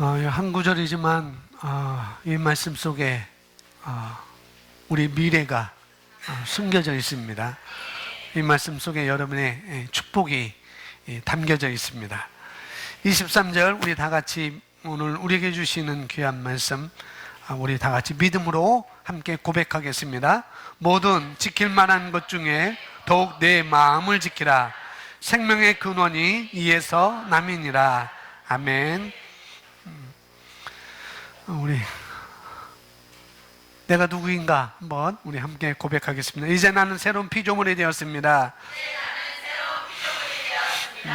한 구절이지만 이 말씀 속에 우리 미래가 숨겨져 있습니다. 이 말씀 속에 여러분의 축복이 담겨져 있습니다. 23절 우리 다 같이 오늘 우리에게 주시는 귀한 말씀 우리 다 같이 믿음으로 함께 고백하겠습니다. 모든 지킬 만한 것 중에 더욱 내 마음을 지키라. 생명의 근원이 이에서 남이니라. 아멘. 우리 내가 누구인가 한번 우리 함께 고백하겠습니다. 이제 나는 새로운 피조물이 되었습니다.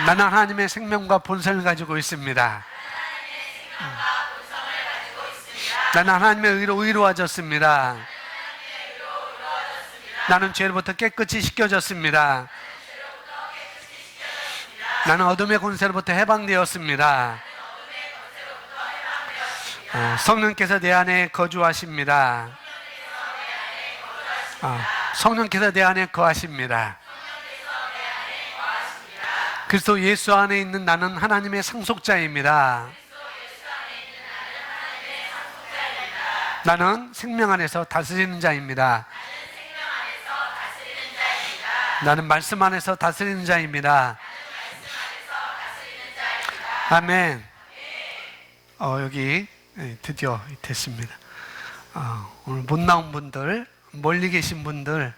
나는 하나님의 생명과 본성을 가지고 있습니다. 나는 하나님의 의로 의로워졌습니다. 나는 죄로부터 깨끗이 씻겨졌습니다. 나는 어둠의 권세로부터 해방되었습니다. 성령께서 내 안에 거주하십니다. 성령께서 내 안에 거하십니다. 그리스도 예수 안에 있는 나는 하나님의 상속자입니다. 나는 생명 안에서 다스리는 자입니다. 나는 말씀 안에서 다스리는 자입니다. 아멘. 여기 드디어 됐습니다. 오늘 못 나온 분들, 멀리 계신 분들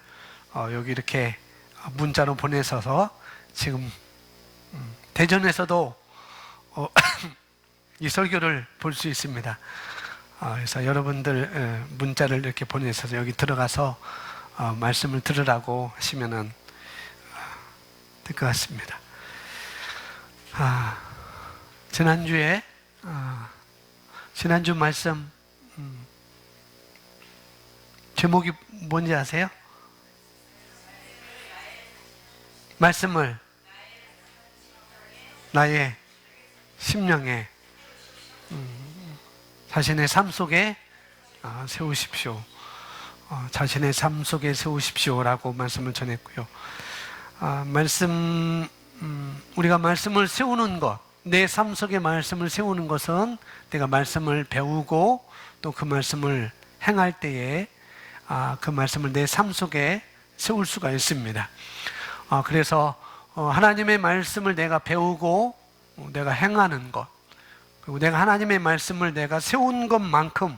여기 이렇게 문자로 보내셔서 지금 대전에서도 이 설교를 볼 수 있습니다. 그래서 여러분들 문자를 이렇게 보내셔서 여기 들어가서 말씀을 들으라고 하시면은 될 것 같습니다. 지난주 말씀 제목이 뭔지 아세요? 말씀을 나의 심령에 자신의 삶 속에 세우십시오. 자신의 삶 속에 세우십시오라고 말씀을 전했고요. 우리가 말씀을 세우는 것, 내 삶 속에 말씀을 세우는 것은 내가 말씀을 배우고 또 그 말씀을 행할 때에 그 말씀을 내 삶 속에 세울 수가 있습니다. 그래서 하나님의 말씀을 내가 배우고 내가 행하는 것, 그리고 내가 하나님의 말씀을 내가 세운 것만큼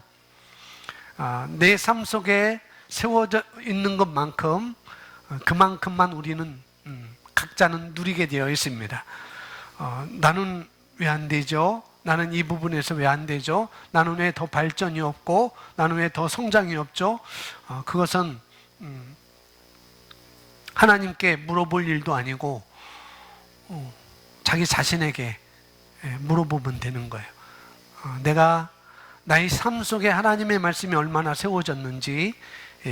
내 삶 속에 세워져 있는 것만큼 그만큼만 우리는 각자는 누리게 되어 있습니다. 나는 왜 안 되죠? 나는 이 부분에서 왜 안 되죠? 나는 왜 더 발전이 없고 나는 왜 더 성장이 없죠? 그것은 하나님께 물어볼 일도 아니고 자기 자신에게 물어보면 되는 거예요. 내가 나의 삶 속에 하나님의 말씀이 얼마나 세워졌는지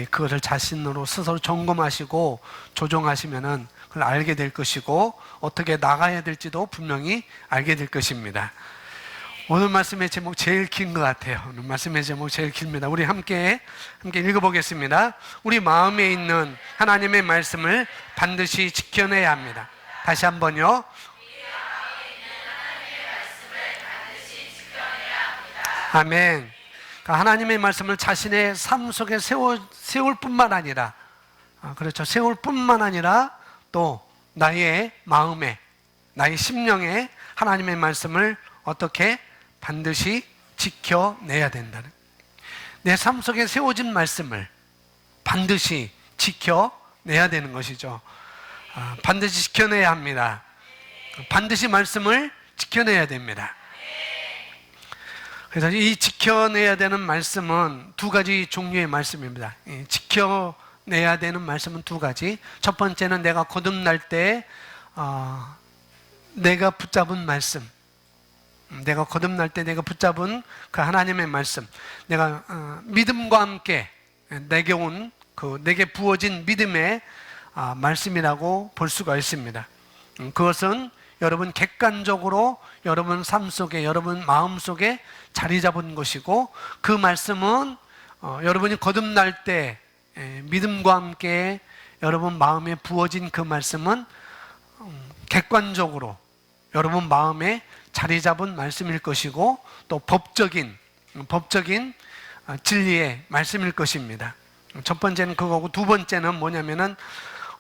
그것을 자신으로 스스로 점검하시고 조정하시면은 그걸 알게 될 것이고 어떻게 나가야 될지도 분명히 알게 될 것입니다. 오늘 말씀의 제목 제일 긴 것 같아요. 오늘 말씀의 제목 제일 깁니다. 우리 함께 읽어보겠습니다. 우리 마음에 있는 하나님의 말씀을 반드시 지켜내야 합니다. 다시 한번요. 아멘. 하나님의 말씀을 자신의 삶 속에 세울 뿐만 아니라, 그렇죠. 세울 뿐만 아니라 또 나의 마음에, 나의 심령에 하나님의 말씀을 어떻게 반드시 지켜내야 된다는, 내 삶 속에 세워진 말씀을 반드시 지켜내야 되는 것이죠. 반드시 지켜내야 합니다. 반드시 말씀을 지켜내야 됩니다. 그래서 이 지켜내야 되는 말씀은 두 가지 종류의 말씀입니다. 지켜내야 되는 말씀은 두 가지. 첫 번째는 내가 거듭날 때 내가 붙잡은 말씀, 내가 거듭날 때 내가 붙잡은 그 하나님의 말씀, 내가 믿음과 함께 내게 온 내게 부어진 믿음의 말씀이라고 볼 수가 있습니다. 그것은 여러분 객관적으로 여러분 삶 속에, 여러분 마음 속에 자리 잡은 것이고, 그 말씀은 여러분이 거듭날 때 믿음과 함께 여러분 마음에 부어진 그 말씀은 객관적으로 여러분 마음에 자리 잡은 말씀일 것이고 또 법적인 진리의 말씀일 것입니다. 첫 번째는 그거고, 두 번째는 뭐냐면은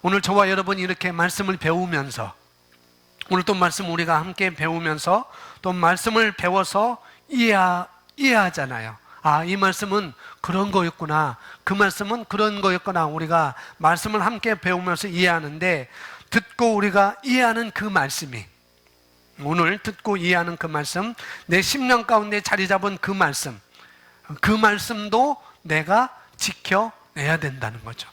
오늘 저와 여러분이 이렇게 말씀을 배우면서, 오늘 또 말씀 우리가 함께 배우면서 또 말씀을 배워서 이해하잖아요. 아, 이 말씀은 그런 거였구나, 그 말씀은 그런 거였구나. 우리가 말씀을 함께 배우면서 이해하는데, 듣고 우리가 이해하는 그 말씀이, 오늘 듣고 이해하는 그 말씀, 내 심령 가운데 자리 잡은 그 말씀도 내가 지켜내야 된다는 거죠.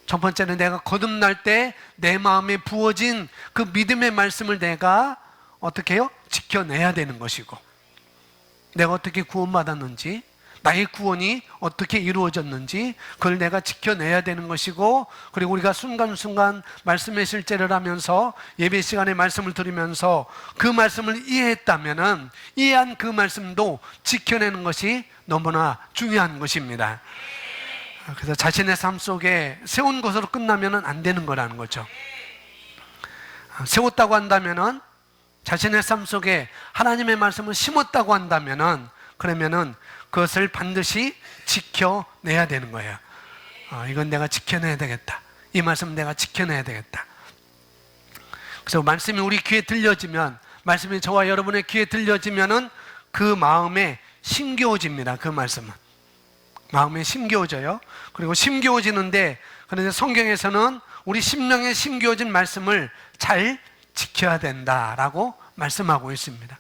첫 번째는 내가 거듭날 때 내 마음에 부어진 그 믿음의 말씀을 내가 어떻게 해요? 지켜내야 되는 것이고, 내가 어떻게 구원받았는지, 나의 구원이 어떻게 이루어졌는지 그걸 내가 지켜내야 되는 것이고, 그리고 우리가 순간순간 말씀의 실제를 하면서 예배 시간에 말씀을 들으면서 그 말씀을 이해했다면은 이해한 그 말씀도 지켜내는 것이 너무나 중요한 것입니다. 그래서 자신의 삶 속에 세운 것으로 끝나면 안 되는 거라는 거죠. 세웠다고 한다면은, 자신의 삶 속에 하나님의 말씀을 심었다고 한다면은, 그러면은 그것을 반드시 지켜내야 되는 거예요. 이건 내가 지켜내야 되겠다. 이 말씀 내가 지켜내야 되겠다. 그래서 말씀이 우리 귀에 들려지면, 말씀이 저와 여러분의 귀에 들려지면은 그 마음에 심겨워집니다. 그 말씀은 마음에 심겨워져요. 그리고 심겨워지는데, 그런데 성경에서는 우리 심령에 심겨워진 말씀을 잘 지켜야 된다라고 말씀하고 있습니다.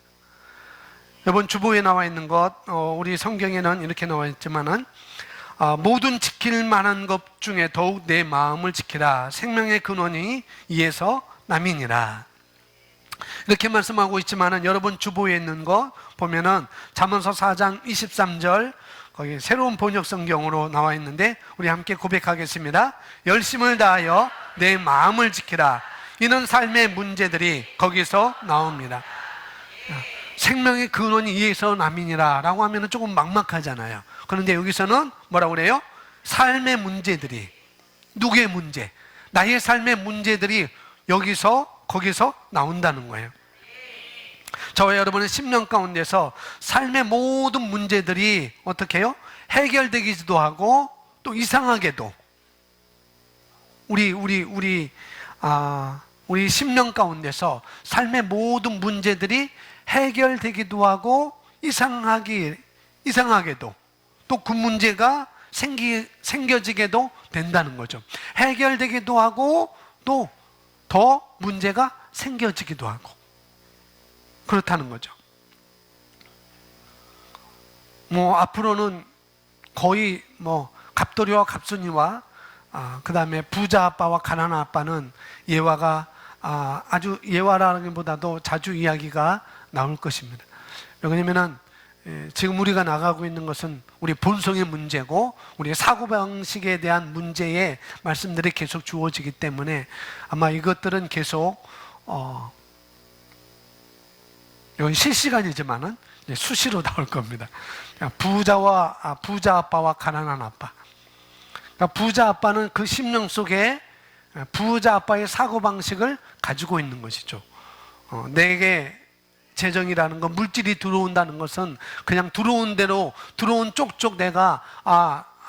이번 주보에 나와 있는 것, 우리 성경에는 이렇게 나와 있지만은, 모든 지킬 만한 것 중에 더욱 내 마음을 지키라. 생명의 근원이 이에서 남이니라. 이렇게 말씀하고 있지만은, 여러분 주보에 있는 거 보면은 잠언서 4장 23절, 거기 새로운 번역 성경으로 나와 있는데 우리 함께 고백하겠습니다. 열심을 다하여 내 마음을 지키라. 이는 삶의 문제들이 거기서 나옵니다. 생명의 근원이 이에서 남이니라 라고 하면 조금 막막하잖아요. 그런데 여기서는 뭐라고 그래요? 삶의 문제들이, 누구의 문제? 나의 삶의 문제들이 거기서 나온다는 거예요. 저와 여러분의 심령 가운데서 삶의 모든 문제들이 어떻게 해요? 해결되기도 하고, 또 이상하게도 우리 심령 가운데서 삶의 모든 문제들이 해결되기도 하고, 이상하게도 또 그 문제가 생겨지게도 된다는 거죠. 해결되기도 하고 또 더 문제가 생겨지기도 하고 그렇다는 거죠. 앞으로는 거의 갑돌이와 갑순이와 그 다음에 부자 아빠와 가난한 아빠는 예화가 아주 예화라기보다도 자주 이야기가 나올 것입니다. 왜냐하면 지금 우리가 나가고 있는 것은 우리 본성의 문제고, 우리의 사고방식에 대한 문제의 말씀들이 계속 주어지기 때문에 아마 이것들은 계속 이건 실시간이지만은 수시로 나올 겁니다. 부자 아빠와 가난한 아빠. 그러니까 부자 아빠는 그 심령 속에 부자 아빠의 사고방식을 가지고 있는 것이죠. 내게 재정이라는 건, 물질이 들어온다는 것은 그냥 들어온 대로, 들어온 쪽쪽 내가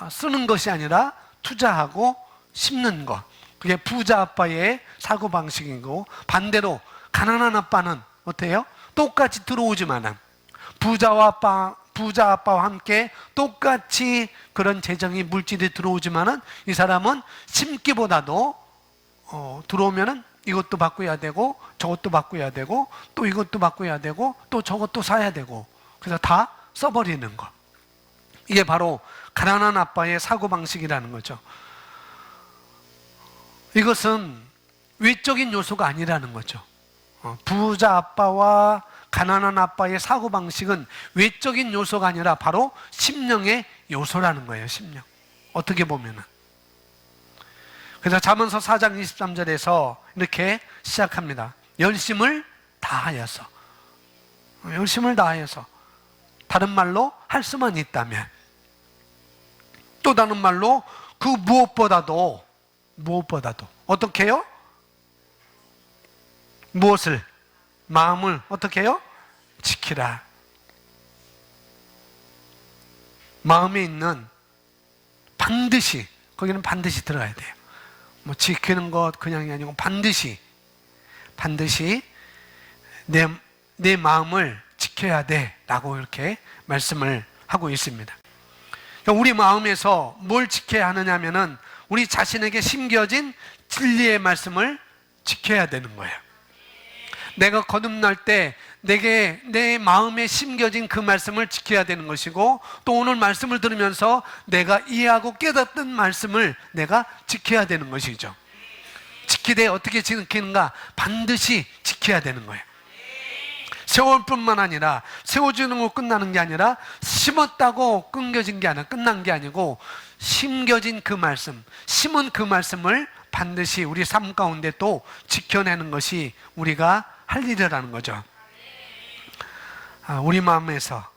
쓰는 것이 아니라 투자하고 심는 것. 그게 부자 아빠의 사고방식이고, 반대로 가난한 아빠는 어때요? 똑같이 들어오지만은, 부자 아빠와 함께 똑같이 그런 재정이, 물질이 들어오지만은 이 사람은 심기보다도 들어오면은 이것도 바꿔야 되고 저것도 바꿔야 되고 또 이것도 바꿔야 되고 또 저것도 사야 되고, 그래서 다 써버리는 것. 이게 바로 가난한 아빠의 사고방식이라는 거죠. 이것은 외적인 요소가 아니라는 거죠. 부자 아빠와 가난한 아빠의 사고방식은 외적인 요소가 아니라 바로 심령의 요소라는 거예요. 심령. 어떻게 보면은. 그래서 잠언서 4장 23절에서 이렇게 시작합니다. 열심을 다하여서. 다른 말로 할 수만 있다면, 또 다른 말로 그 무엇보다도 어떻게 해요? 무엇을? 마음을 어떻게 해요? 지키라. 마음에 있는 반드시, 거기는 반드시 들어가야 돼요. 뭐 지키는 것 그냥이 아니고 반드시 내 마음을 지켜야 돼 라고 이렇게 말씀을 하고 있습니다. 우리 마음에서 뭘 지켜야 하느냐 하면은 우리 자신에게 심겨진 진리의 말씀을 지켜야 되는 거예요. 내가 거듭날 때 내게 내 마음에 심겨진 그 말씀을 지켜야 되는 것이고, 또 오늘 말씀을 들으면서 내가 이해하고 깨닫던 말씀을 내가 지켜야 되는 것이죠. 지키되 어떻게 지키는가? 반드시 지켜야 되는 거예요. 세월뿐만 아니라 세워지는 거 끝나는 게 아니라 심었다고 끊겨진 게 아니라 끝난 게 아니고 심겨진 그 말씀, 심은 그 말씀을 반드시 우리 삶 가운데 또 지켜내는 것이 우리가 할 일이라는 거죠. 우리 마음에서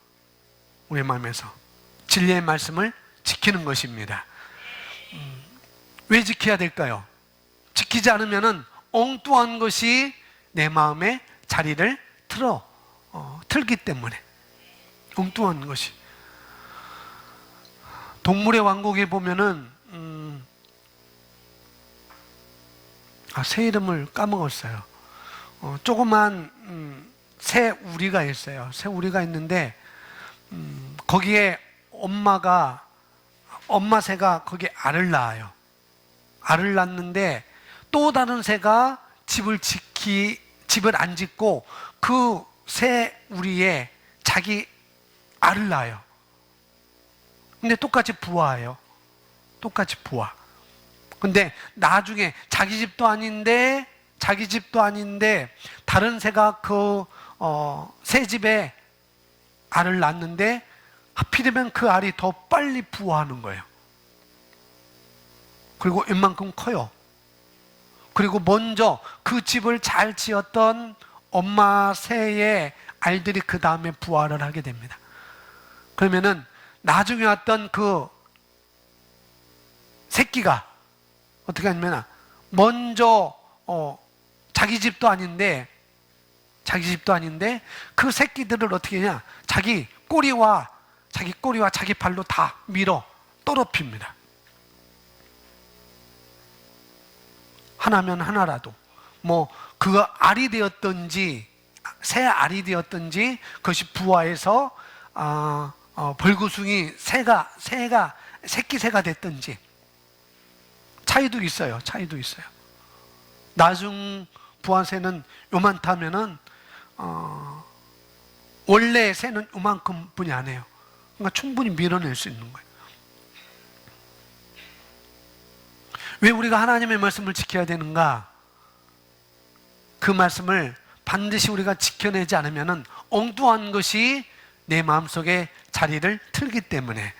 진리의 말씀을 지키는 것입니다. 왜 지켜야 될까요? 지키지 않으면은 엉뚱한 것이 내 마음에 자리를 틀기 때문에. 엉뚱한 것이. 동물의 왕국에 보면은 새 이름을 까먹었어요. 조그만 새 우리가 있어요. 새 우리가 있는데 거기에 엄마 새가 거기에 알을 낳아요. 알을 낳는데 또 다른 새가 집을 안 짓고 그 새 우리에 자기 알을 낳아요. 근데 똑같이 부화해요. 똑같이 부화. 근데 나중에 자기 집도 아닌데 다른 새가 그 새 집에 알을 낳는데 하필이면 그 알이 더 빨리 부화하는 거예요. 그리고 웬만큼 커요. 그리고 먼저 그 집을 잘 지었던 엄마 새의 알들이 그 다음에 부화를 하게 됩니다. 그러면은 나중에 왔던 그 새끼가 어떻게 하냐면 먼저 자기 집도 아닌데 그 새끼들을 어떻게 하냐, 자기 꼬리와 자기 발로 다 밀어 떨어뜨립니다. 하나면 하나라도 뭐 그 알이 되었든지 새 알이 되었든지 그것이 부화해서 벌구숭이 새가 새끼 새가 됐든지 차이도 있어요. 나중 부화 새는 요만타면은 원래 새는 요만큼 뿐이 안 해요. 그러니까 충분히 밀어낼 수 있는 거예요. 왜 우리가 하나님의 말씀을 지켜야 되는가? 그 말씀을 반드시 우리가 지켜내지 않으면 엉뚱한 것이 내 마음속에 자리를 틀기 때문에,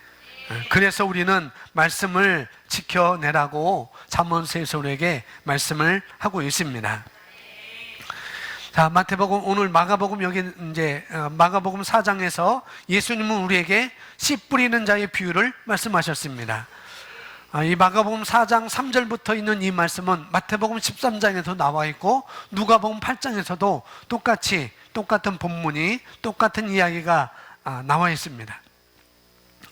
그래서 우리는 말씀을 지켜내라고 잠언서에서 우리에게 말씀을 하고 있습니다. 자, 마태복음, 오늘 마가복음, 여기 이제 마가복음 4장에서 예수님은 우리에게 씨 뿌리는 자의 비유를 말씀하셨습니다. 이 마가복음 4장 3절부터 있는 이 말씀은 마태복음 13장에도 나와 있고 누가복음 8장에서도 똑같은 본문이, 똑같은 이야기가 나와 있습니다.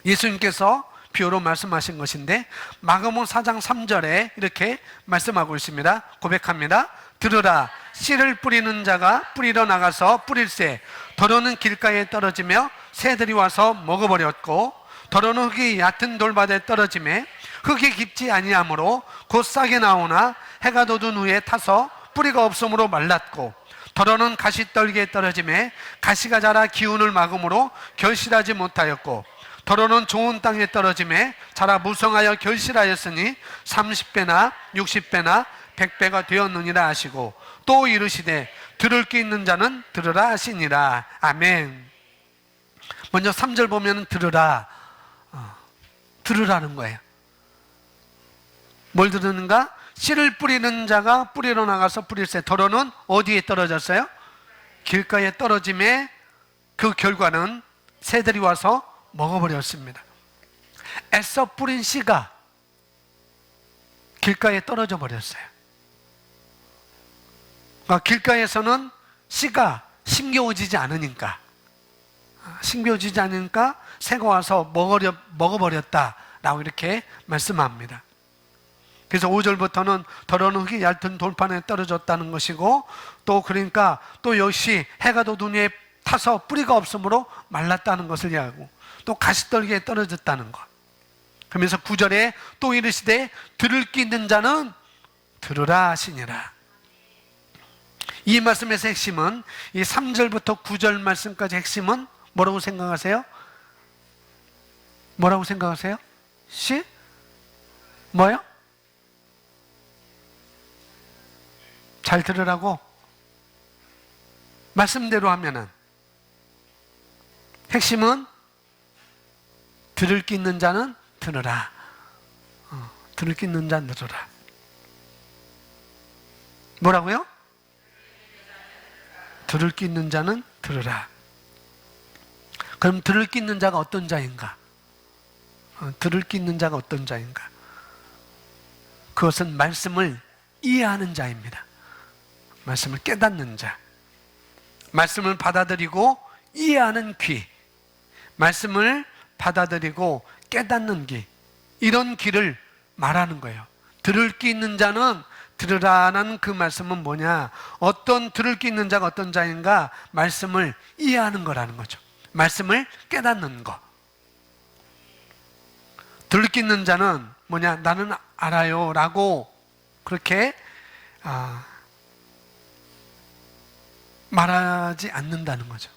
예수님께서 비유로 말씀하신 것인데 마가복음 4장 3절에 이렇게 말씀하고 있습니다. 고백합니다. 들으라, 씨를 뿌리는 자가 뿌리러 나가서 뿌릴새 더러는 길가에 떨어지며 새들이 와서 먹어버렸고, 더러는 흙이 얕은 돌밭에 떨어지매 흙이 깊지 아니하므로 곧 싹이 나오나 해가 돋은 후에 타서 뿌리가 없으므로 말랐고, 더러는 가시떨기에 떨어지매 가시가 자라 기운을 막음으로 결실하지 못하였고, 더러는 좋은 땅에 떨어지매 자라 무성하여 결실하였으니 30배나 60배나 100배가 되었느니라 하시고, 또 이르시되 들을 게 있는 자는 들으라 하시니라. 아멘. 먼저 3절 보면 들으라는 거예요. 뭘 들으는가? 씨를 뿌리는 자가 뿌리러 나가서 뿌릴새 더러는 어디에 떨어졌어요? 길가에 떨어짐에 그 결과는 새들이 와서 먹어버렸습니다. 애써 뿌린 씨가 길가에 떨어져 버렸어요. 길가에서는 씨가 심겨워지지 않으니까, 심겨워지지 않으니까 새가 와서 먹어버렸다라고 이렇게 말씀합니다. 그래서 5절부터는 더러운 흙이 얇은 돌판에 떨어졌다는 것이고, 또 그러니까 또 역시 해가 더 눈 위에 타서 뿌리가 없으므로 말랐다는 것을 이야기하고, 또 가시떨기에 떨어졌다는 것. 그러면서 9절에 또 이르시되 들을 귀 있는 자는 들으라 하시니라. 이 말씀에서 핵심은, 이 3절부터 9절 말씀까지 핵심은 뭐라고 생각하세요? 뭐라고 생각하세요? 뭐요? 잘 들으라고? 말씀대로 하면은 핵심은 들을 귀 있는 자는 들으라. 들을 귀 있는 자는 들으라. 뭐라고요? 들을 귀 있는 자는 들으라. 그럼 들을 귀 있는 자가 어떤 자인가? 들을 귀 있는 자가 어떤 자인가? 그것은 말씀을 이해하는 자입니다. 말씀을 깨닫는 자, 말씀을 받아들이고 이해하는 귀, 말씀을 받아들이고 깨닫는 귀, 이런 귀를 말하는 거예요. 들을 귀 있는 자는 들으라는 그 말씀은 뭐냐? 어떤 들을 귀 있는 자가 어떤 자인가? 말씀을 이해하는 거라는 거죠. 말씀을 깨닫는 거. 들을 귀 있는 자는 뭐냐? 나는 알아요 라고 그렇게 말하지 않는다는 거죠.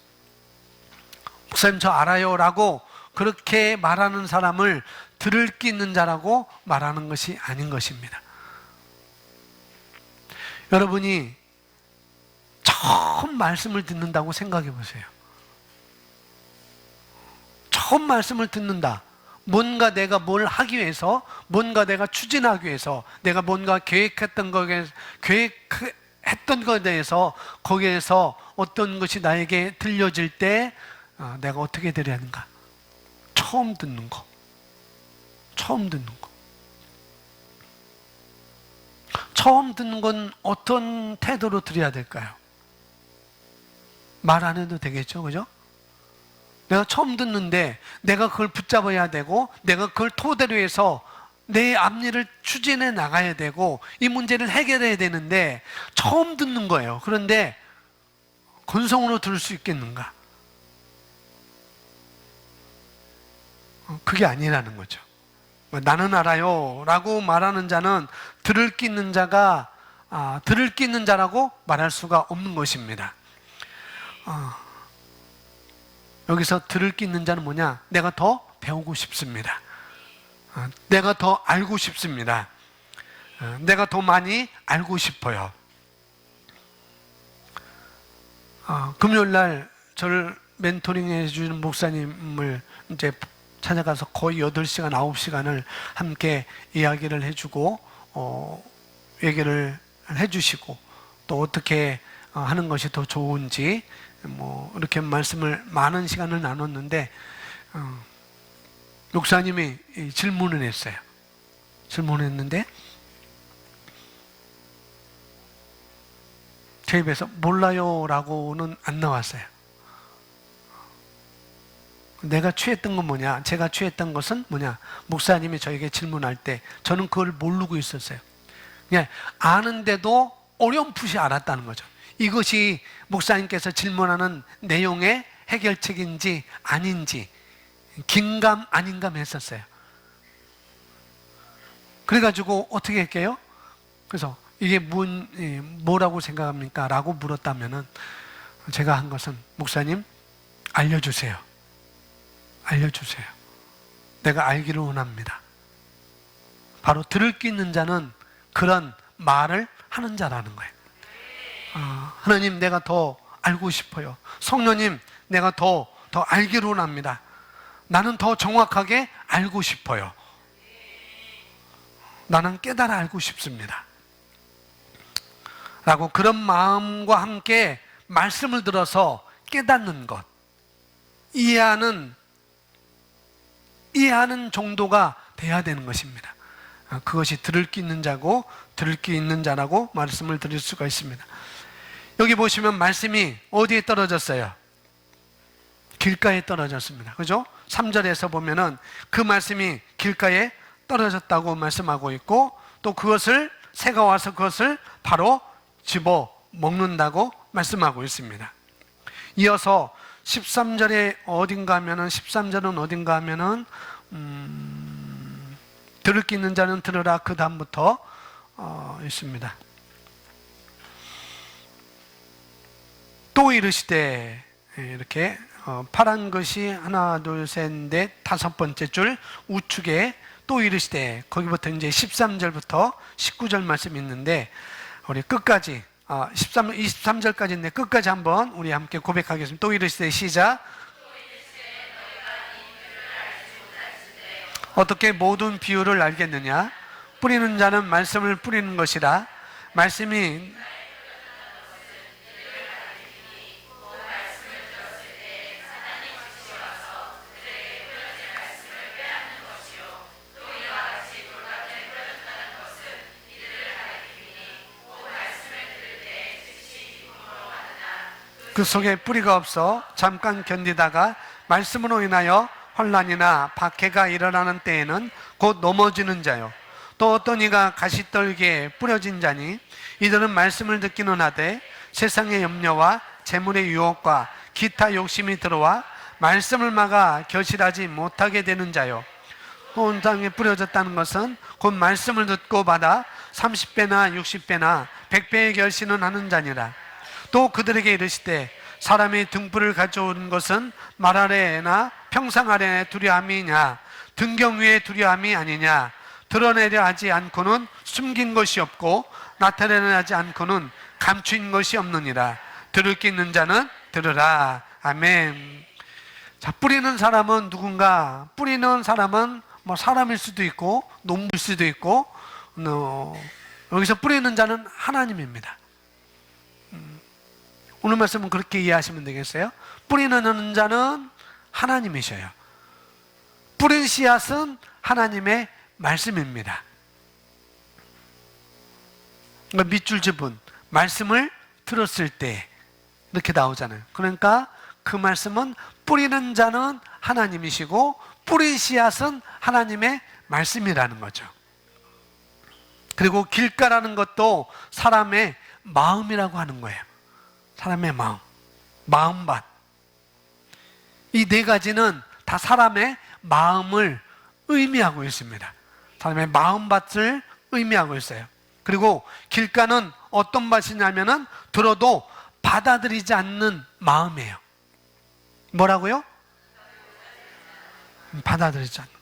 목사님 저 알아요 라고 그렇게 말하는 사람을 들을 귀 있는 자라고 말하는 것이 아닌 것입니다. 여러분이 처음 말씀을 듣는다고 생각해 보세요. 처음 말씀을 듣는다. 뭔가 내가 뭘 하기 위해서, 뭔가 내가 추진하기 위해서, 내가 뭔가 계획했던 것에 대해서 거기에서 어떤 것이 나에게 들려질 때 내가 어떻게 드려야 하는가? 처음 듣는 거. 처음 듣는 거. 처음 듣는 건 어떤 태도로 드려야 될까요? 말 안 해도 되겠죠, 그죠? 내가 처음 듣는데 내가 그걸 붙잡아야 되고, 내가 그걸 토대로 해서 내 앞일을 추진해 나가야 되고, 이 문제를 해결해야 되는데 처음 듣는 거예요. 그런데 건성으로 들을 수 있겠는가? 그게 아니라는 거죠. 나는 알아요 라고 말하는 자는 들을 귀 있는 자가 들을 귀 있는 자라고 말할 수가 없는 것입니다. 여기서 들을 귀 있는 자는 뭐냐? 내가 더 배우고 싶습니다. 내가 더 알고 싶습니다. 내가 더 많이 알고 싶어요. 금요일 날 저를 멘토링 해주는 목사님을 이제 찾아가서 거의 8시간, 9시간을 함께 이야기를 해주고, 얘기를 해주시고, 또 어떻게 하는 것이 더 좋은지, 이렇게 말씀을 많은 시간을 나눴는데, 목사님이 질문을 했어요. 질문을 했는데, 제 입에서 몰라요 라고는 안 나왔어요. 내가 취했던 건 뭐냐? 제가 취했던 것은 뭐냐? 목사님이 저에게 질문할 때 저는 그걸 모르고 있었어요. 그냥 아는데도 어렴풋이 알았다는 거죠. 이것이 목사님께서 질문하는 내용의 해결책인지 아닌지 긴감 아닌감 했었어요. 그래가지고 어떻게 할게요? 그래서 이게 뭐라고 생각합니까? 라고 물었다면은 제가 한 것은, 목사님 알려주세요. 알려주세요. 내가 알기를 원합니다. 바로 들을 귀 있는 자는 그런 말을 하는 자라는 거예요. 하나님 내가 더 알고 싶어요. 성령님 내가 더 알기를 원합니다. 나는 더 정확하게 알고 싶어요. 나는 깨달아 알고 싶습니다. 라고 그런 마음과 함께 말씀을 들어서 깨닫는 것, 이해하는 정도가 돼야 되는 것입니다. 그것이 들을 귀 있는 자고 들을 귀 있는 자라고 말씀을 드릴 수가 있습니다. 여기 보시면 말씀이 어디에 떨어졌어요? 길가에 떨어졌습니다. 그죠? 3절에서 보면은 그 말씀이 길가에 떨어졌다고 말씀하고 있고, 또 그것을 새가 와서 그것을 바로 집어 먹는다고 말씀하고 있습니다. 이어서 13절에 어딘가 하면은, 13절은 어딘가 하면은 들을 게 있는 자는 들으라, 그 다음부터 있습니다. 또 이르시되, 이렇게 파란 것이 하나 둘 셋 넷 다섯 번째 줄 우측에 또 이르시되, 거기부터 이제 13절부터 19절 말씀이 있는데, 우리 끝까지 23절까지인데 끝까지 한번 우리 함께 고백하겠습니다. 또 이르시되, 시작. 어떻게 모든 비유를 알겠느냐? 뿌리는 자는 말씀을 뿌리는 것이라. 말씀이 그 속에 뿌리가 없어 잠깐 견디다가 말씀으로 인하여 환난이나 박해가 일어나는 때에는 곧 넘어지는 자요. 또 어떤 이가 가시떨기에 뿌려진 자니, 이들은 말씀을 듣기는 하되 세상의 염려와 재물의 유혹과 기타 욕심이 들어와 말씀을 막아 결실하지 못하게 되는 자요. 또 온 땅에 뿌려졌다는 것은 곧 말씀을 듣고 받아 30배나 60배나 100배의 결실은 하는 자니라. 또 그들에게 이르시되, 사람이 등불을 가져오는 것은 말 아래나 평상 아래에 두려함이냐, 등경 위에 두려함이 아니냐. 드러내려 하지 않고는 숨긴 것이 없고 나타내려 하지 않고는 감추인 것이 없느니라. 들을 게 있는 자는 들으라. 아멘. 자, 뿌리는 사람은 누군가? 뿌리는 사람은 뭐 사람일 수도 있고 농부일 수도 있고, 여기서 뿌리는 자는 하나님입니다. 오늘 말씀은 그렇게 이해하시면 되겠어요? 뿌리는 자는 하나님이셔요. 뿌린 씨앗은 하나님의 말씀입니다. 그러니까 밑줄 지분, 말씀을 들었을 때 이렇게 나오잖아요. 그러니까 그 말씀은 뿌리는 자는 하나님이시고 뿌린 씨앗은 하나님의 말씀이라는 거죠. 그리고 길가라는 것도 사람의 마음이라고 하는 거예요. 사람의 마음, 마음밭. 이 네 가지는 다 사람의 마음을 의미하고 있습니다. 사람의 마음밭을 의미하고 있어요. 그리고 길가는 어떤 밭이냐면은 들어도 받아들이지 않는 마음이에요. 뭐라고요? 받아들이지 않는.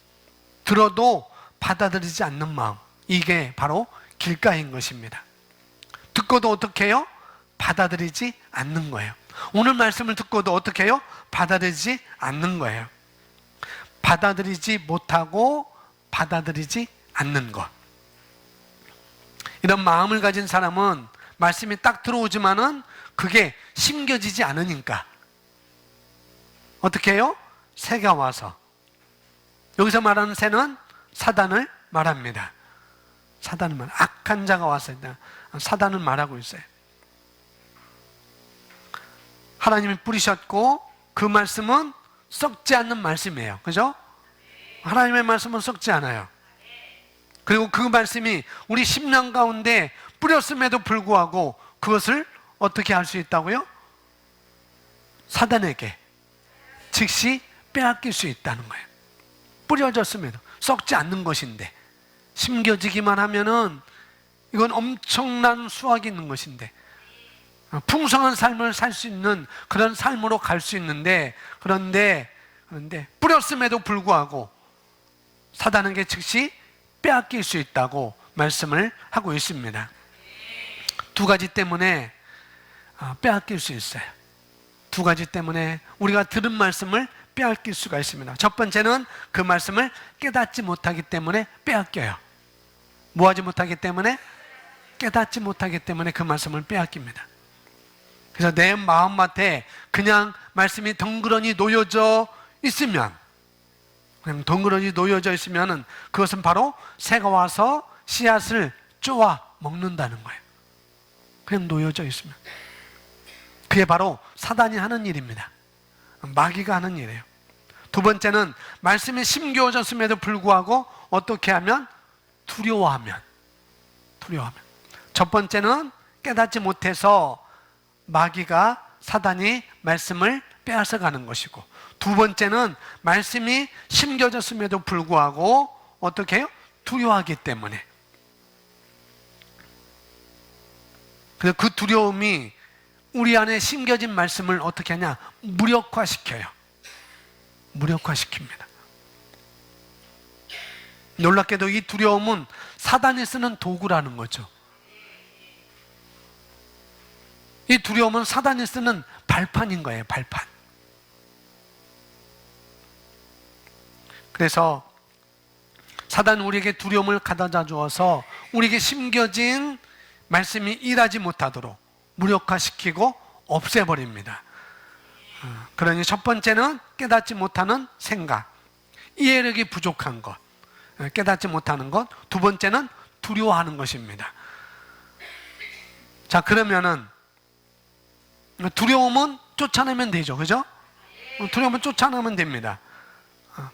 들어도 받아들이지 않는 마음. 이게 바로 길가인 것입니다. 듣고도 어떻게 해요? 받아들이지 않는 거예요. 오늘 말씀을 듣고도 어떻게 해요? 받아들이지 않는 거예요. 받아들이지 못하고 받아들이지 않는 것. 이런 마음을 가진 사람은 말씀이 딱 들어오지만은 그게 심겨지지 않으니까 어떻게 해요? 새가 와서, 여기서 말하는 새는 사단을 말합니다. 사단을 말, 악한 자가 와서 사단을 말하고 있어요. 하나님이 뿌리셨고 그 말씀은 썩지 않는 말씀이에요. 그죠? 하나님의 말씀은 썩지 않아요. 그리고 그 말씀이 우리 심령 가운데 뿌렸음에도 불구하고 그것을 어떻게 할 수 있다고요? 사단에게 즉시 빼앗길 수 있다는 거예요. 뿌려졌음에도 썩지 않는 것인데, 심겨지기만 하면은 이건 엄청난 수확이 있는 것인데, 풍성한 삶을 살 수 있는 그런 삶으로 갈 수 있는데, 그런데 뿌렸음에도 불구하고 사단에게 즉시 빼앗길 수 있다고 말씀을 하고 있습니다. 두 가지 때문에 빼앗길 수 있어요. 두 가지 때문에 우리가 들은 말씀을 빼앗길 수가 있습니다. 첫 번째는 그 말씀을 깨닫지 못하기 때문에 빼앗겨요. 뭐 하지 못하기 때문에? 깨닫지 못하기 때문에 그 말씀을 빼앗깁니다. 그래서 내 마음밭에 그냥 말씀이 덩그러니 놓여져 있으면, 그냥 덩그러니 놓여져 있으면은 그것은 바로 새가 와서 씨앗을 쪼아 먹는다는 거예요. 그냥 놓여져 있으면. 그게 바로 사단이 하는 일입니다. 마귀가 하는 일이에요. 두 번째는 말씀이 심겨졌음에도 불구하고 어떻게 하면? 두려워하면. 첫 번째는 깨닫지 못해서 마귀가, 사단이 말씀을 빼앗아가는 것이고, 두 번째는 말씀이 심겨졌음에도 불구하고 어떻게 해요? 두려워하기 때문에. 그래서 그 두려움이 우리 안에 심겨진 말씀을 어떻게 하냐? 무력화시켜요. 무력화시킵니다. 놀랍게도 이 두려움은 사단이 쓰는 도구라는 거죠. 이 두려움은 사단이 쓰는 발판인 거예요. 발판. 그래서 사단은 우리에게 두려움을 가져다 주어서 우리에게 심겨진 말씀이 일하지 못하도록 무력화시키고 없애버립니다. 그러니 첫 번째는 깨닫지 못하는 생각, 이해력이 부족한 것, 깨닫지 못하는 것. 두 번째는 두려워하는 것입니다. 자, 그러면은 두려움은 쫓아내면 되죠. 그죠? 두려움은 쫓아내면 됩니다.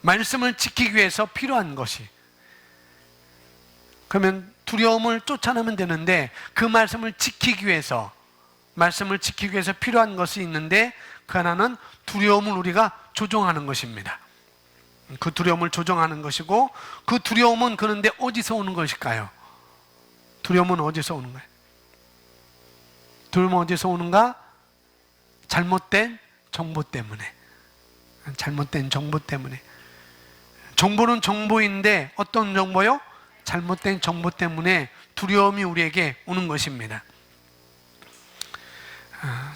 말씀을 지키기 위해서 필요한 것이. 그러면 두려움을 쫓아내면 되는데, 그 말씀을 지키기 위해서 필요한 것이 있는데, 그 하나는 두려움을 우리가 조종하는 것입니다. 그 두려움을 조종하는 것이고, 그 두려움은 그런데 어디서 오는 것일까요? 두려움은 어디서 오는 거예요? 두려움은 어디서 오는가? 잘못된 정보 때문에. 잘못된 정보 때문에. 정보는 정보인데 어떤 정보요? 잘못된 정보 때문에 두려움이 우리에게 오는 것입니다.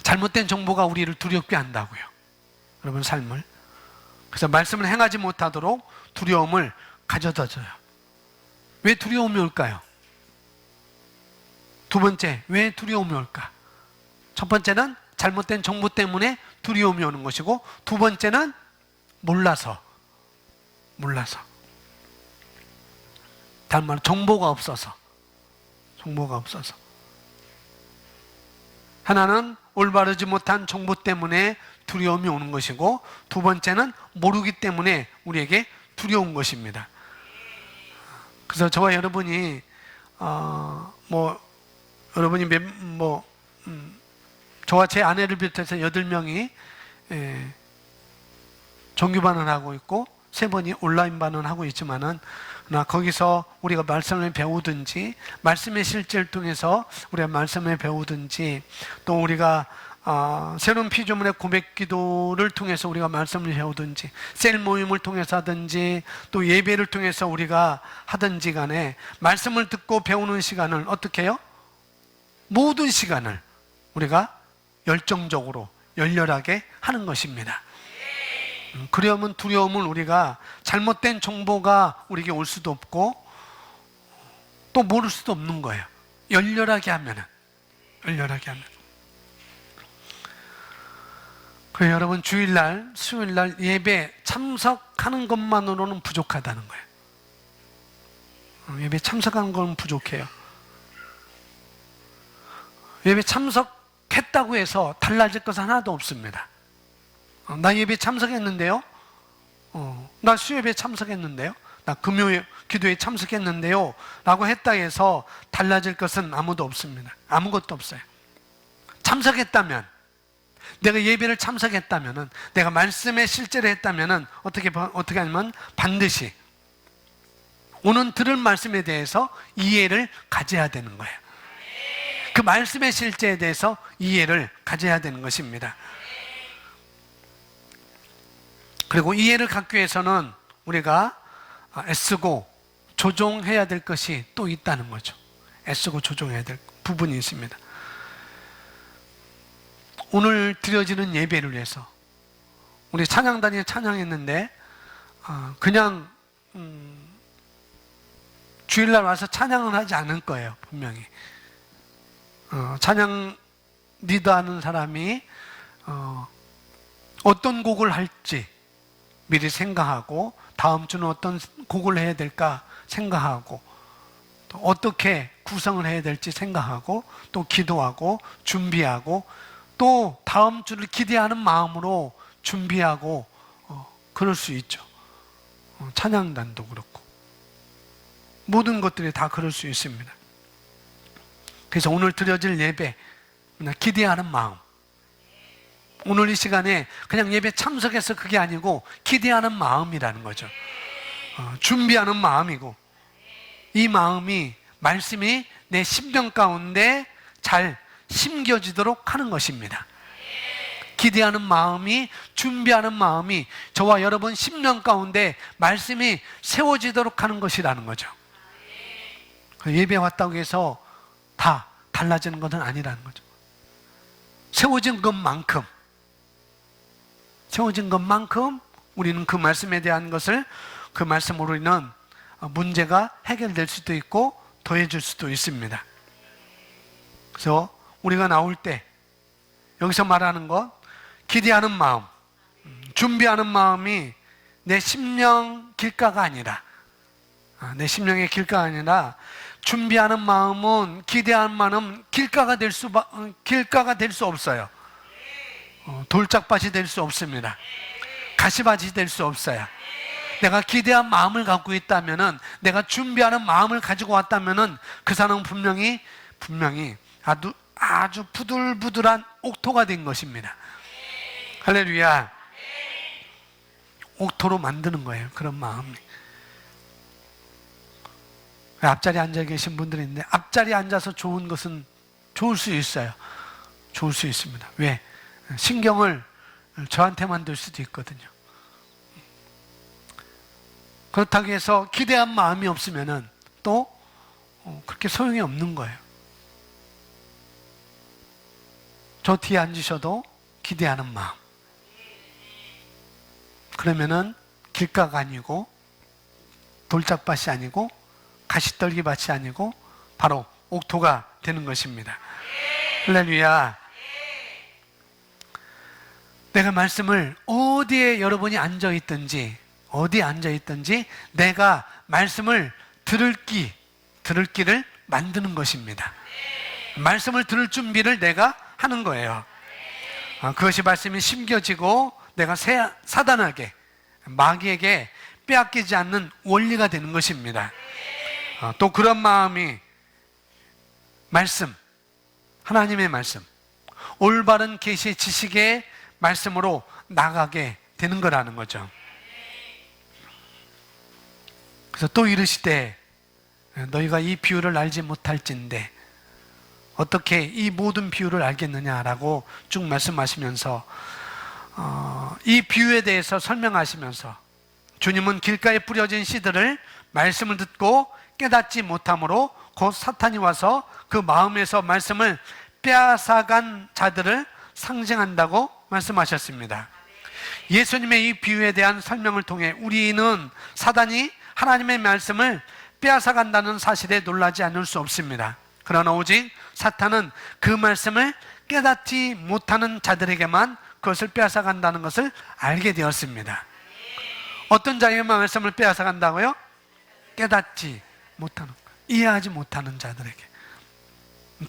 잘못된 정보가 우리를 두렵게 한다고요. 여러분 삶을. 그래서 말씀을 행하지 못하도록 두려움을 가져다 줘요. 왜 두려움이 올까요? 두 번째, 왜 두려움이 올까? 첫 번째는 잘못된 정보 때문에 두려움이 오는 것이고, 두 번째는 몰라서. 다른 말로 정보가 없어서. 하나는 올바르지 못한 정보 때문에 두려움이 오는 것이고, 두 번째는 모르기 때문에 우리에게 두려운 것입니다. 그래서 저와 여러분이 저와 제 아내를 비롯해서 8명이 정규반을 하고 있고 3번이 온라인반을 하고 있지만은, 거기서 우리가 말씀을 배우든지, 말씀의 실제를 통해서 우리가 말씀을 배우든지, 또 우리가 새로운 피조물의 고백 기도를 통해서 우리가 말씀을 배우든지, 셀 모임을 통해서 하든지, 또 예배를 통해서 우리가 하든지 간에 말씀을 듣고 배우는 시간을 어떻게 해요? 모든 시간을 우리가 열정적으로 열렬하게 하는 것입니다. 그러면 두려움을 우리가, 잘못된 정보가 우리에게 올 수도 없고 또 모를 수도 없는 거예요. 열렬하게 하면은. 그래서 여러분 주일날, 수요일날 예배 참석하는 것만으로는 부족하다는 거예요. 예배 참석하는 건 부족해요. 예배 참석했다고 해서 달라질 것은 하나도 없습니다. 나 예배 참석했는데요. 나 수요예배 참석했는데요. 나 금요 기도에 참석했는데요. 라고 했다 해서 달라질 것은 아무도 없습니다. 아무것도 없어요. 참석했다면, 내가 예배를 참석했다면은, 내가 말씀에 실제로 했다면은 어떻게 하냐면 반드시 오는 들을 말씀에 대해서 이해를 가져야 되는 거예요. 그 말씀의 실제에 대해서 이해를 가져야 되는 것입니다. 그리고 이해를 갖기 위해서는 우리가 애쓰고 조종해야 될 것이 또 있다는 거죠. 애쓰고 조종해야 될 부분이 있습니다. 오늘 드려지는 예배를 위해서 우리 찬양단이 찬양했는데 그냥 주일날 와서 찬양을 하지 않을 거예요. 분명히 찬양 리더하는 사람이 어떤 곡을 할지 미리 생각하고, 다음 주는 어떤 곡을 해야 될까 생각하고, 또 어떻게 구성을 해야 될지 생각하고, 또 기도하고 준비하고, 또 다음 주를 기대하는 마음으로 준비하고 그럴 수 있죠. 찬양단도 그렇고 모든 것들이 다 그럴 수 있습니다. 그래서 오늘 드려질 예배, 기대하는 마음, 오늘 이 시간에 그냥 예배 참석해서 그게 아니고 기대하는 마음이라는 거죠. 준비하는 마음이고, 이 마음이, 말씀이 내 심령 가운데 잘 심겨지도록 하는 것입니다. 기대하는 마음이, 준비하는 마음이 저와 여러분 심령 가운데 말씀이 세워지도록 하는 것이라는 거죠. 예배 왔다고 해서 다 달라지는 것은 아니라는 거죠. 세워진 것만큼 우리는 그 말씀에 대한 것을, 그 말씀으로 인한 문제가 해결될 수도 있고 더해질 수도 있습니다. 그래서 우리가 나올 때 여기서 말하는 것, 기대하는 마음, 준비하는 마음이 내 심령 길가가 아니라, 내 심령의 길가가 아니라, 준비하는 마음은, 기대하는 마음은 길가가 될 수 없어요. 돌짝밭이 될 수 없습니다. 가시밭이 될 수 없어요. 내가 기대한 마음을 갖고 있다면은, 내가 준비하는 마음을 가지고 왔다면은 그 사람은 분명히 아주 부들부들한 옥토가 된 것입니다. 할렐루야. 옥토로 만드는 거예요, 그런 마음이. 앞자리에 앉아 계신 분들이 있는데, 앞자리에 앉아서 좋은 것은 좋을 수 있어요. 좋을 수 있습니다. 왜? 신경을 저한테만 들 수도 있거든요. 그렇다고 해서 기대한 마음이 없으면은 또 그렇게 소용이 없는 거예요. 저 뒤에 앉으셔도 기대하는 마음, 그러면은 길가가 아니고 돌짝밭이 아니고 가시떨기밭이 아니고 바로 옥토가 되는 것입니다. 할렐루야. 내가 말씀을 어디에 여러분이 앉아있든지, 어디에 앉아있든지 내가 말씀을 들을 귀를 만드는 것입니다. 말씀을 들을 준비를 내가 하는 거예요. 그것이 말씀이 심겨지고 내가 사단에게, 마귀에게 빼앗기지 않는 원리가 되는 것입니다. 또 그런 마음이 말씀, 하나님의 말씀, 올바른 계시의 지식의 말씀으로 나가게 되는 거라는 거죠. 그래서 또 이르시되 너희가 이 비유를 알지 못할진대 어떻게 이 모든 비유를 알겠느냐라고 쭉 말씀하시면서 이 비유에 대해서 설명하시면서 주님은 길가에 뿌려진 씨들을 말씀을 듣고 깨닫지 못함으로 곧 사탄이 와서 그 마음에서 말씀을 빼앗아간 자들을 상징한다고 말씀하셨습니다. 예수님의 이 비유에 대한 설명을 통해 우리는 사단이 하나님의 말씀을 빼앗아간다는 사실에 놀라지 않을 수 없습니다. 그러나 오직 사탄은 그 말씀을 깨닫지 못하는 자들에게만 그것을 빼앗아간다는 것을 알게 되었습니다. 어떤 자에게만 말씀을 빼앗아간다고요? 깨닫지 못하는, 이해하지 못하는 자들에게,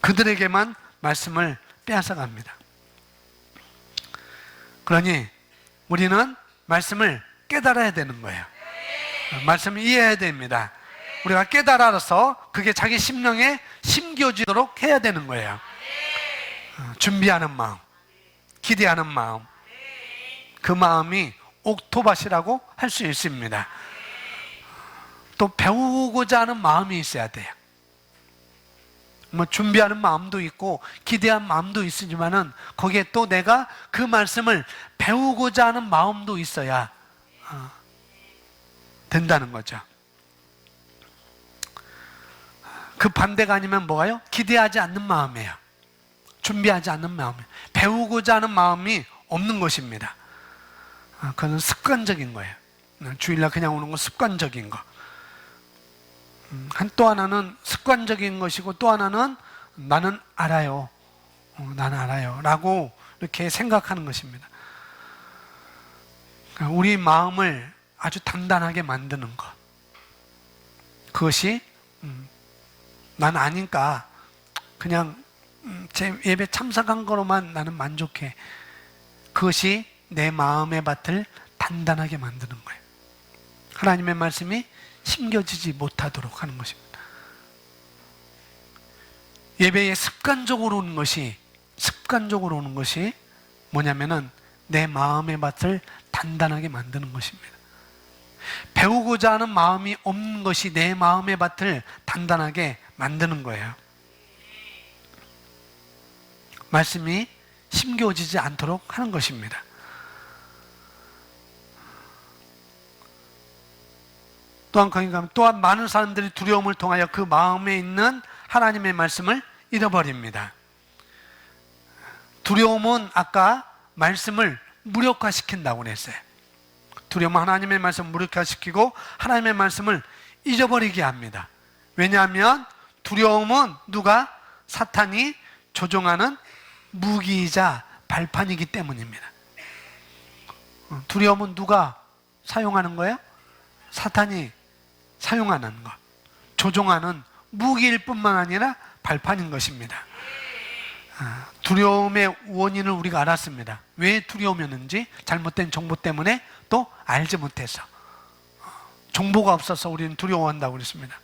그들에게만 말씀을 빼앗아갑니다. 그러니 우리는 말씀을 깨달아야 되는 거예요. 말씀을 이해해야 됩니다. 우리가 깨달아서 그게 자기 심령에 심겨지도록 해야 되는 거예요. 준비하는 마음, 기대하는 마음, 그 마음이 옥토밭이라고 할 수 있습니다. 또 배우고자 하는 마음이 있어야 돼요. 준비하는 마음도 있고 기대한 마음도 있지만은 거기에 또 내가 그 말씀을 배우고자 하는 마음도 있어야 된다는 거죠. 그 반대가 아니면 뭐가요? 기대하지 않는 마음이에요. 준비하지 않는 마음이에요. 배우고자 하는 마음이 없는 것입니다. 그건 습관적인 거예요. 주일날 그냥 오는 건 습관적인 거. 또 하나는 습관적인 것이고 또 하나는 나는 알아요. 나는 알아요. 라고 이렇게 생각하는 것입니다. 우리 마음을 아주 단단하게 만드는 것. 그것이 난 아니까 그냥 제 예배 참석한 거로만 나는 만족해. 그것이 내 마음의 밭을 단단하게 만드는 거예요. 하나님의 말씀이 심겨지지 못하도록 하는 것입니다. 예배에 습관적으로 오는 것이 뭐냐면은 내 마음의 밭을 단단하게 만드는 것입니다. 배우고자 하는 마음이 없는 것이 내 마음의 밭을 단단하게 만드는 거예요. 말씀이 심겨지지 않도록 하는 것입니다. 또한 많은 사람들이 두려움을 통하여 그 마음에 있는 하나님의 말씀을 잃어버립니다. 두려움은 아까 말씀을 무력화시킨다고 그랬어요. 두려움은 하나님의 말씀을 무력화시키고 하나님의 말씀을 잊어버리게 합니다. 왜냐하면 두려움은 사탄이 조종하는 무기이자 발판이기 때문입니다. 두려움은 누가 사용하는 거예요? 사탄이 사용하는 것, 조종하는 무기일 뿐만 아니라 발판인 것입니다. 두려움의 원인을 우리가 알았습니다. 왜 두려움이었는지 잘못된 정보 때문에 또 알지 못해서, 정보가 없어서 우리는 두려워한다고 그랬습니다.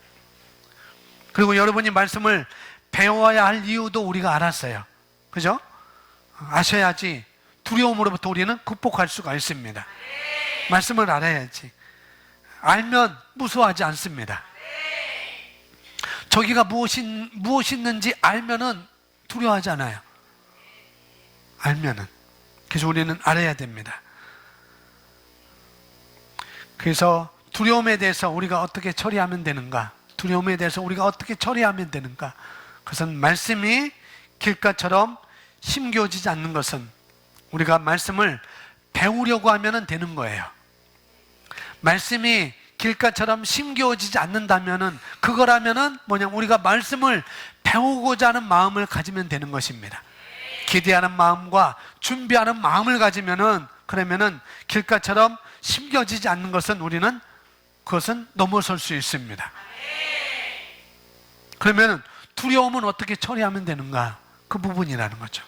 그리고 여러분이 말씀을 배워야 할 이유도 우리가 알았어요. 그죠? 아셔야지 두려움으로부터 우리는 극복할 수가 있습니다. 말씀을 알아야지. 알면 무서워하지 않습니다. 저기가 무엇이 있는지 알면은 두려워하지 않아요. 알면은. 그래서 우리는 알아야 됩니다. 그래서 두려움에 대해서 우리가 어떻게 처리하면 되는가? 그것은 말씀이 길가처럼 심겨지지 않는 것은 우리가 말씀을 배우려고 하면 되는 거예요. 말씀이 길가처럼 심겨지지 않는다면은, 그거라면은 우리가 말씀을 배우고자 하는 마음을 가지면 되는 것입니다. 기대하는 마음과 준비하는 마음을 가지면은, 그러면은 길가처럼 심겨지지 않는 것은 그것은 넘어설 수 있습니다. 그러면은 두려움은 어떻게 처리하면 되는가? 그 부분이라는 거죠.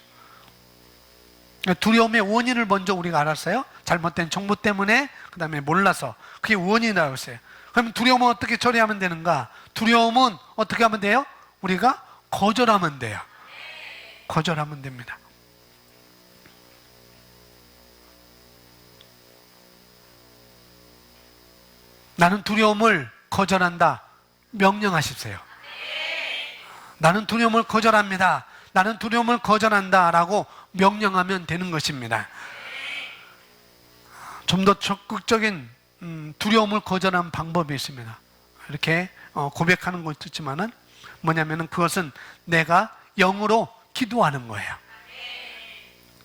두려움의 원인을 먼저 우리가 알았어요. 잘못된 정보 때문에, 그 다음에 몰라서. 그게 원인이라고 했어요. 그럼 두려움은 어떻게 처리하면 되는가? 두려움은 어떻게 하면 돼요? 우리가 거절하면 돼요. 거절하면 됩니다. 나는 두려움을 거절한다. 명령하십시오. 나는 두려움을 거절합니다. 나는 두려움을 거절한다 라고 명령하면 되는 것입니다. 좀 더 적극적인 두려움을 거절하는 방법이 있습니다. 이렇게 고백하는 것도 있지만은 뭐냐면은 그것은 내가 영으로 기도하는 거예요.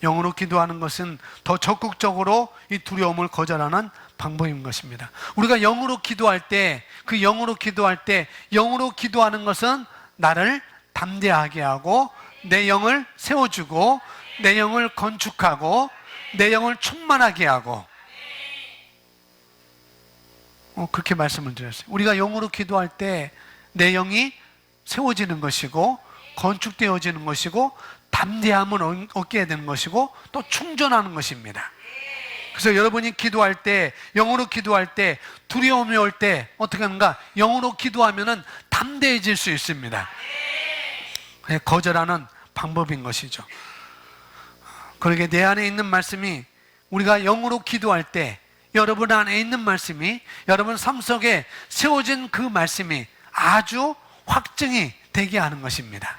영으로 기도하는 것은 더 적극적으로 이 두려움을 거절하는 방법인 것입니다. 우리가 영으로 기도할 때, 영으로 기도하는 것은 나를 담대하게 하고 내 영을 세워주고 내 영을 건축하고 내 영을 충만하게 하고, 그렇게 말씀을 드렸어요. 우리가 영으로 기도할 때 내 영이 세워지는 것이고 건축되어지는 것이고 담대함을 얻게 되는 것이고 또 충전하는 것입니다. 그래서 여러분이 기도할 때, 영으로 기도할 때, 두려움이 올 때 어떻게 하는가? 영으로 기도하면은 담대해질 수 있습니다. 거절하는 방법인 것이죠. 그러게 내 안에 있는 말씀이, 우리가 영으로 기도할 때 여러분 안에 있는 말씀이, 여러분 삶 속에 세워진 그 말씀이 아주 확증이 되게 하는 것입니다.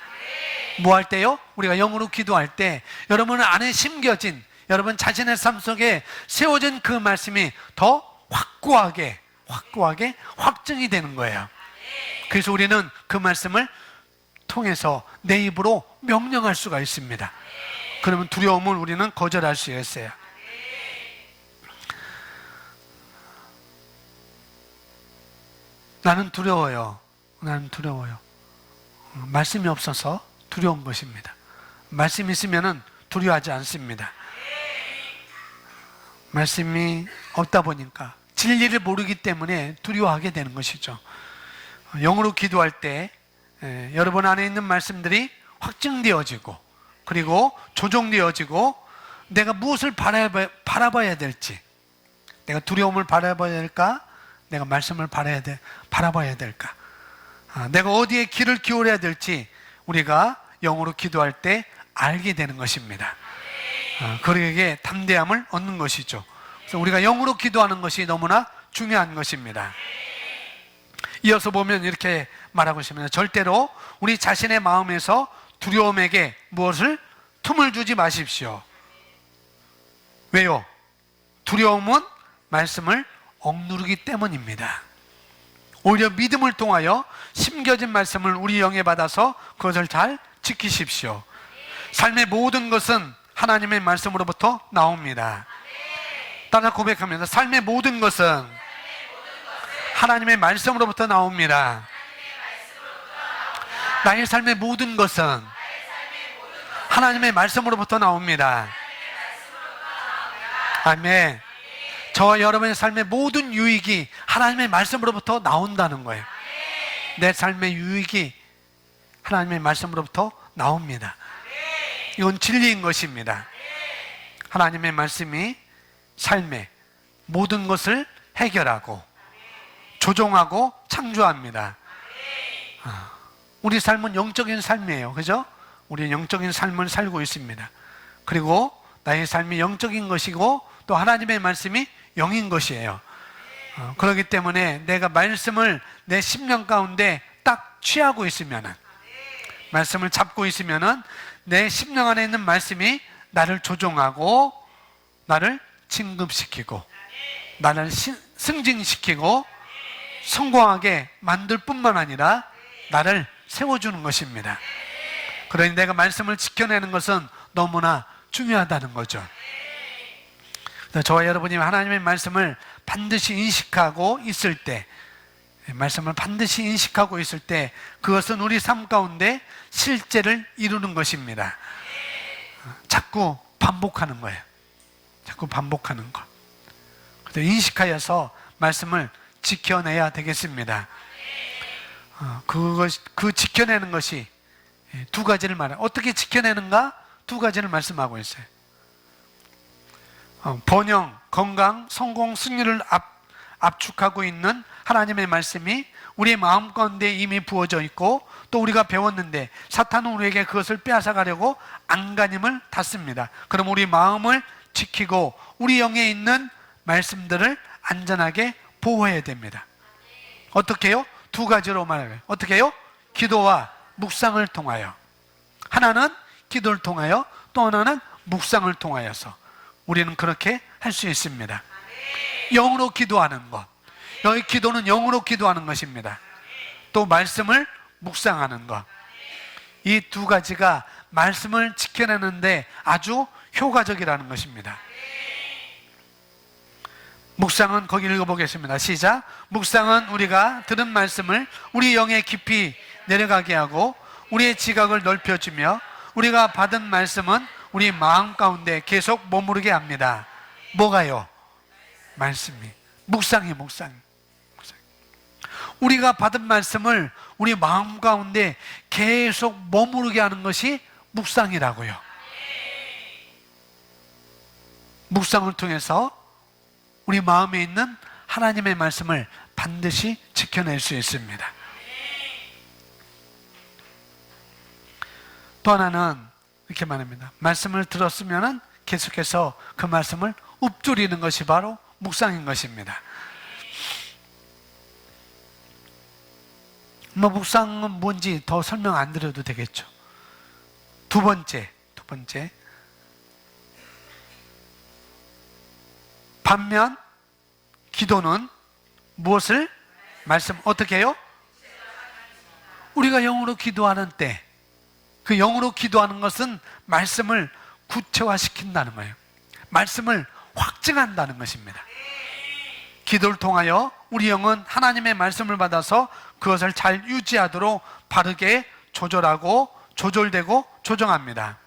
뭐 할 때요? 우리가 영으로 기도할 때 여러분 안에 심겨진, 여러분 자신의 삶 속에 세워진 그 말씀이 더 확고하게 확증이 되는 거예요. 그래서 우리는 그 말씀을 통해서 내 입으로 명령할 수가 있습니다. 그러면 두려움을 우리는 거절할 수 있어요. 나는 두려워요. 말씀이 없어서 두려운 것입니다. 말씀이 있으면 두려워하지 않습니다. 말씀이 없다 보니까, 진리를 모르기 때문에 두려워하게 되는 것이죠. 영으로 기도할 때 여러분 안에 있는 말씀들이 확증되어지고, 그리고 조정되어지고, 내가 무엇을 바라봐야 될지, 내가 두려움을 바라봐야 될까? 내가 말씀을 바라봐야 될까? 내가 어디에 귀를 기울여야 될지 우리가 영으로 기도할 때 알게 되는 것입니다. 그에게 담대함을 얻는 것이죠. 그래서 우리가 영으로 기도하는 것이 너무나 중요한 것입니다. 이어서 보면 이렇게 말하고 있습니다. 절대로 우리 자신의 마음에서 두려움에게 무엇을 틈을 주지 마십시오. 왜요? 두려움은 말씀을 억누르기 때문입니다. 오히려 믿음을 통하여 심겨진 말씀을 우리 영에 받아서 그것을 잘 지키십시오. 삶의 모든 것은 하나님의 말씀으로부터 나옵니다. 따라 고백합니다. 삶의 모든 것은 하나님의 말씀으로부터 나옵니다. 나의 삶의 모든 것은 하나님의 말씀으로부터 나옵니다. 아멘. 저와 여러분의 삶의 모든 유익이 하나님의 말씀으로부터 나온다는 거예요. 내 삶의 유익이 하나님의 말씀으로부터 나옵니다. 이건 진리인 것입니다. 하나님의 말씀이 삶의 모든 것을 해결하고 조종하고 창조합니다. 우리 삶은 영적인 삶이에요. 그죠? 우리는 영적인 삶을 살고 있습니다. 그리고 나의 삶이 영적인 것이고 또 하나님의 말씀이 영인 것이에요. 그렇기 때문에 내가 말씀을 내 심령 가운데 딱 취하고 있으면은, 말씀을 잡고 있으면은 내 심령 안에 있는 말씀이 나를 조종하고 나를 진급시키고 나를 승진시키고 성공하게 만들 뿐만 아니라 나를 세워주는 것입니다. 그러니 내가 말씀을 지켜내는 것은 너무나 중요하다는 거죠. 저와 여러분이 하나님의 말씀을 반드시 인식하고 있을 때, 말씀을 반드시 인식하고 있을 때 그것은 우리 삶 가운데 실제를 이루는 것입니다. 자꾸 반복하는 거예요. 자꾸 반복하는 것. 그래서 인식하여서 말씀을 지켜내야 되겠습니다. 그 지켜내는 것이 두 가지를 말해요. 어떻게 지켜내는가? 두 가지를 말씀하고 있어요. 번영, 건강, 성공, 승리를 압축하고 있는 하나님의 말씀이 우리의 마음 가운데 이미 부어져 있고 또 우리가 배웠는데 사탄은 우리에게 그것을 빼앗아가려고 안간힘을 닫습니다. 그럼 우리 마음을 지키고 우리 영에 있는 말씀들을 안전하게 보호해야 됩니다. 어떻게 해요? 두 가지로 말해요. 어떻게 해요? 기도와 묵상을 통하여. 하나는 기도를 통하여, 또 하나는 묵상을 통하여서 우리는 그렇게 할 수 있습니다. 영으로 기도하는 것, 여기 기도는 영으로 기도하는 것입니다. 또 말씀을 묵상하는 것, 이 두 가지가 말씀을 지켜내는데 아주 효과적이라는 것입니다. 묵상은 거기 읽어보겠습니다. 시작. 묵상은 우리가 들은 말씀을 우리 영에 깊이 내려가게 하고 우리의 지각을 넓혀주며 우리가 받은 말씀은 우리 마음 가운데 계속 머무르게 합니다. 뭐가요? 말씀이. 묵상이. 우리가 받은 말씀을 우리 마음 가운데 계속 머무르게 하는 것이 묵상이라고요. 묵상을 통해서 우리 마음에 있는 하나님의 말씀을 반드시 지켜낼 수 있습니다. 또 하나는 이렇게 말합니다. 말씀을 들었으면 계속해서 그 말씀을 읊조리는 것이 바로 묵상인 것입니다. 묵상은 뭔지 더 설명 안 드려도 되겠죠. 두 번째. 반면 기도는 무엇을? 말씀. 어떻게 해요? 우리가 영으로 기도하는 때, 그 영으로 기도하는 것은 말씀을 구체화시킨다는 거예요. 말씀을 확증한다는 것입니다. 기도를 통하여 우리 영은 하나님의 말씀을 받아서 그것을 잘 유지하도록 바르게 조절하고 조절되고 조정합니다.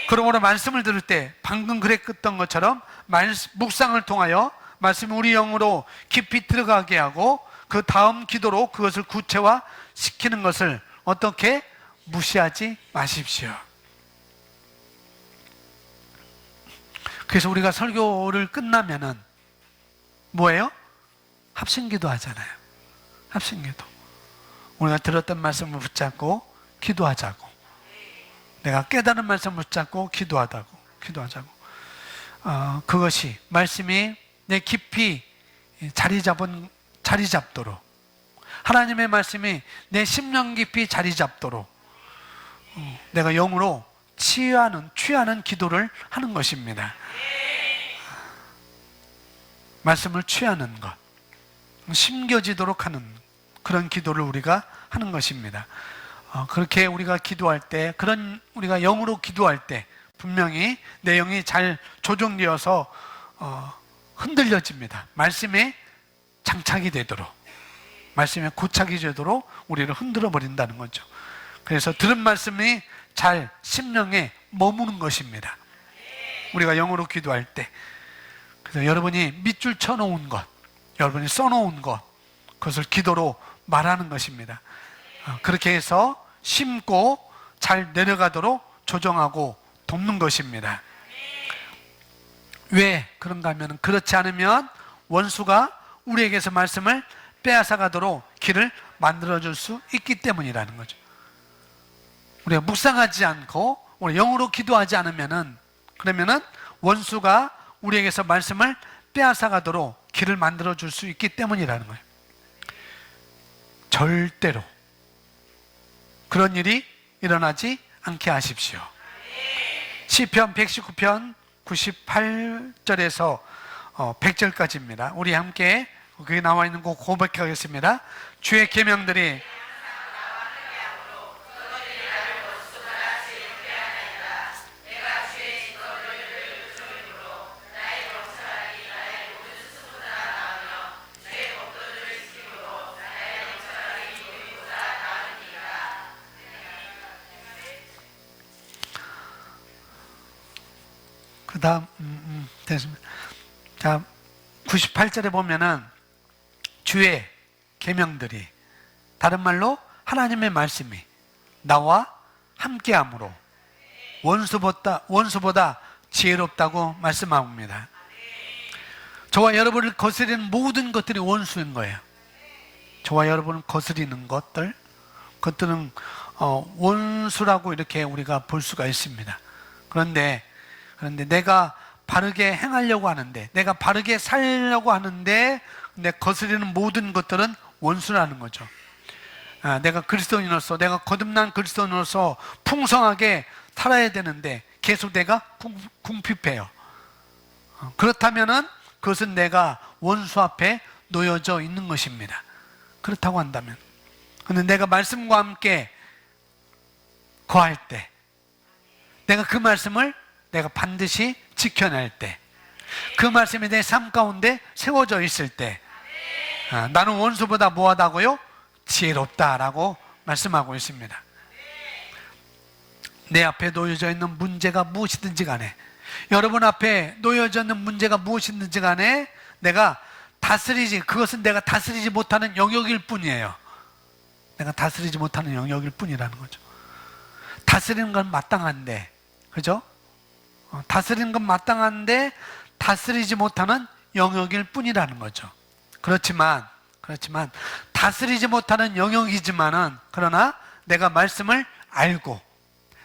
그러므로 말씀을 들을 때 방금 그랬던 것처럼 묵상을 통하여 말씀이 우리 영으로 깊이 들어가게 하고 그 다음 기도로 그것을 구체화시키는 것을 어떻게? 무시하지 마십시오. 그래서 우리가 설교를 끝나면은 뭐예요? 합심기도 하잖아요. 합심기도. 우리가 들었던 말씀을 붙잡고 기도하자고. 내가 깨달은 말씀을 붙잡고 기도하자고. 그것이 말씀이 내 깊이 자리 잡도록, 하나님의 말씀이 내 심령 깊이 자리 잡도록 내가 영으로 취하는 기도를 하는 것입니다. 말씀을 취하는 것, 심겨지도록 하는 그런 기도를 우리가 하는 것입니다. 그렇게 우리가 기도할 때, 우리가 영으로 기도할 때 분명히 내 영이 잘 조정되어서 흔들려집니다. 말씀에 장착이 되도록, 말씀에 고착이 되도록 우리를 흔들어 버린다는 거죠. 그래서 들은 말씀이 잘 심령에 머무는 것입니다. 우리가 영으로 기도할 때. 그래서 여러분이 밑줄 쳐놓은 것, 여러분이 써놓은 것, 그것을 기도로 말하는 것입니다. 그렇게 해서 심고 잘 내려가도록 조정하고 돕는 것입니다. 왜 그런가 하면, 그렇지 않으면 원수가 우리에게서 말씀을 빼앗아 가도록 길을 만들어줄 수 있기 때문이라는 거죠. 우리가 묵상하지 않고 우리 영으로 기도하지 않으면은, 그러면은 원수가 우리에게서 말씀을 빼앗아 가도록 길을 만들어줄 수 있기 때문이라는 거예요. 절대로 그런 일이 일어나지 않게 하십시오. 시편 119편 98절에서 100절까지입니다. 우리 함께 거기 나와 있는 거 고백하겠습니다. 주의 계명들이 그 다음 됐습니다. 자, 98절에 보면은 주의 계명들이, 다른 말로 하나님의 말씀이 나와 함께함으로 원수보다 지혜롭다고 말씀합니다. 저와 여러분을 거스리는 모든 것들이 원수인 거예요. 저와 여러분을 거스리는 그것들은 원수라고 이렇게 우리가 볼 수가 있습니다. 그런데 내가 바르게 행하려고 하는데, 내가 바르게 살려고 하는데, 내 거스리는 모든 것들은 원수라는 거죠. 내가 그리스도인으로서, 내가 거듭난 그리스도인으로서 풍성하게 살아야 되는데 계속 내가 궁핍해요. 그렇다면은 그것은 내가 원수 앞에 놓여져 있는 것입니다. 그렇다고 한다면. 그런데 내가 말씀과 함께 거할 때, 내가 그 말씀을 내가 반드시 지켜낼 때, 그 말씀이 내 삶 가운데 세워져 있을 때, 나는 원수보다 뭐하다고요? 지혜롭다라고 말씀하고 있습니다. 내 앞에 놓여져 있는 문제가 무엇이든지 간에, 여러분 앞에 놓여져 있는 문제가 무엇이든지 간에 그것은 내가 다스리지 못하는 영역일 뿐이에요. 내가 다스리지 못하는 영역일 뿐이라는 거죠. 다스리는 건 마땅한데, 그죠? 다스리는 건 마땅한데 다스리지 못하는 영역일 뿐이라는 거죠. 그렇지만 다스리지 못하는 영역이지만은, 그러나 내가 말씀을 알고,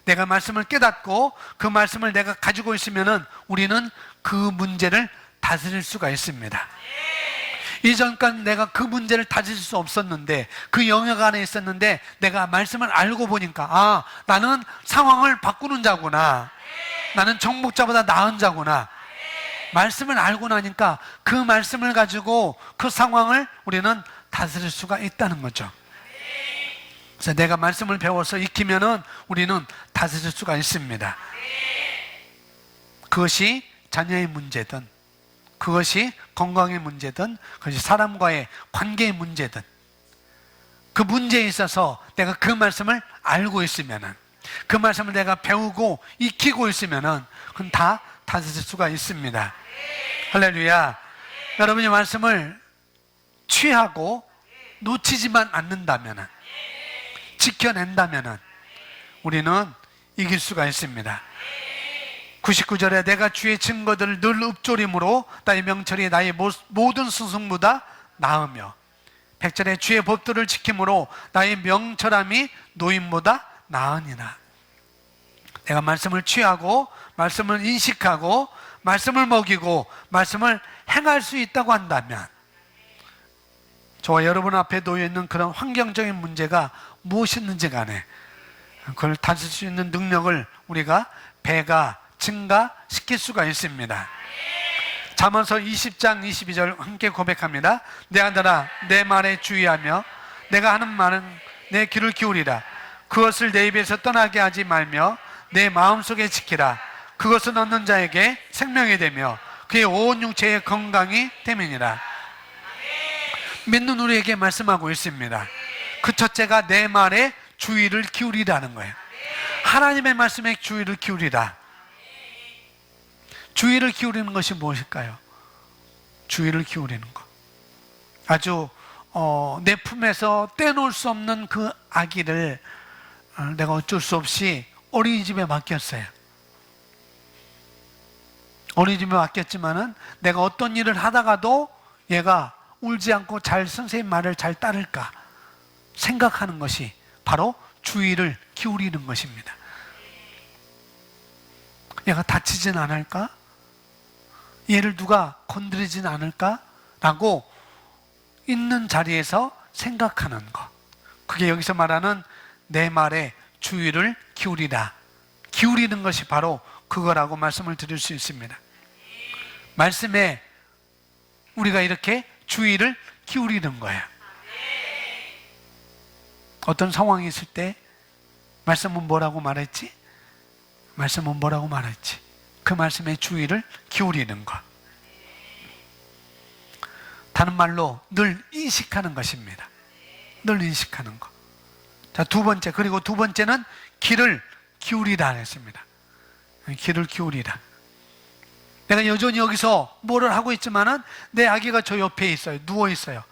내가 말씀을 깨닫고 그 말씀을 내가 가지고 있으면은 우리는 그 문제를 다스릴 수가 있습니다. 이전까지 내가 그 문제를 다스릴 수 없었는데, 그 영역 안에 있었는데 내가 말씀을 알고 보니까, 나는 상황을 바꾸는 자구나, 나는 정복자보다 나은 자구나. 말씀을 알고 나니까 그 말씀을 가지고 그 상황을 우리는 다스릴 수가 있다는 거죠. 그래서 내가 말씀을 배워서 익히면은 우리는 다스릴 수가 있습니다. 그것이 자녀의 문제든, 그것이 건강의 문제든, 그것이 사람과의 관계의 문제든, 그 문제에 있어서 내가 그 말씀을 알고 있으면은, 그 말씀을 내가 배우고 익히고 있으면은 그건 다 다스릴 수가 있습니다. 할렐루야. 여러분이 말씀을 취하고 놓치지만 않는다면은, 지켜낸다면은, 우리는 이길 수가 있습니다. 99절에 내가 주의 증거들을 늘 읊조림으로 나의 명철이 나의 모든 스승보다 나으며 100절에 주의 법도를 지킴으로 나의 명철함이 노인보다 나으니라. 내가 말씀을 취하고 말씀을 인식하고 말씀을 먹이고 말씀을 행할 수 있다고 한다면 저와 여러분 앞에 놓여있는 그런 환경적인 문제가 무엇이든지 간에 그걸 다룰 수 있는 능력을 우리가 배가 증가시킬 수가 있습니다. 잠언서 20장 22절 함께 고백합니다. 내 아들아 내 말에 주의하며 내가 하는 말은 내 귀를 기울이라. 그것을 내 입에서 떠나게 하지 말며 내 마음속에 지키라. 그것은 얻는 자에게 생명이 되며 그의 온 육체의 건강이 됨이니라. 믿는 우리에게 말씀하고 있습니다. 그 첫째가 내 말에 주의를 기울이라는 거예요. 하나님의 말씀에 주의를 기울이라. 주의를 기울이는 것이 무엇일까요? 주의를 기울이는 것. 아주 내 품에서 떼놓을 수 없는 그 아기를 내가 어쩔 수 없이 어린이집에 맡겼어요. 어린이집에 맡겼지만은 내가 어떤 일을 하다가도 얘가 울지 않고 잘 선생님 말을 잘 따를까 생각하는 것이 바로 주의를 기울이는 것입니다. 얘가 다치진 않을까? 얘를 누가 건드리진 않을까? 라고 있는 자리에서 생각하는 것. 그게 여기서 말하는 내 말에 주의를 기울이라. 기울이는 것이 바로 그거라고 말씀을 드릴 수 있습니다. 말씀에 우리가 이렇게 주의를 기울이는 거예요. 어떤 상황이 있을 때 말씀은 뭐라고 말했지? 말씀은 뭐라고 말했지? 그 말씀에 주의를 기울이는 것. 다른 말로 늘 인식하는 것입니다. 늘 인식하는 것. 자, 두 번째, 그리고 두 번째는 귀를 기울이라 했습니다. 귀를 기울이라. 내가 여전히 여기서 뭐를 하고 있지만은 내 아기가 저 옆에 있어요. 누워 있어요.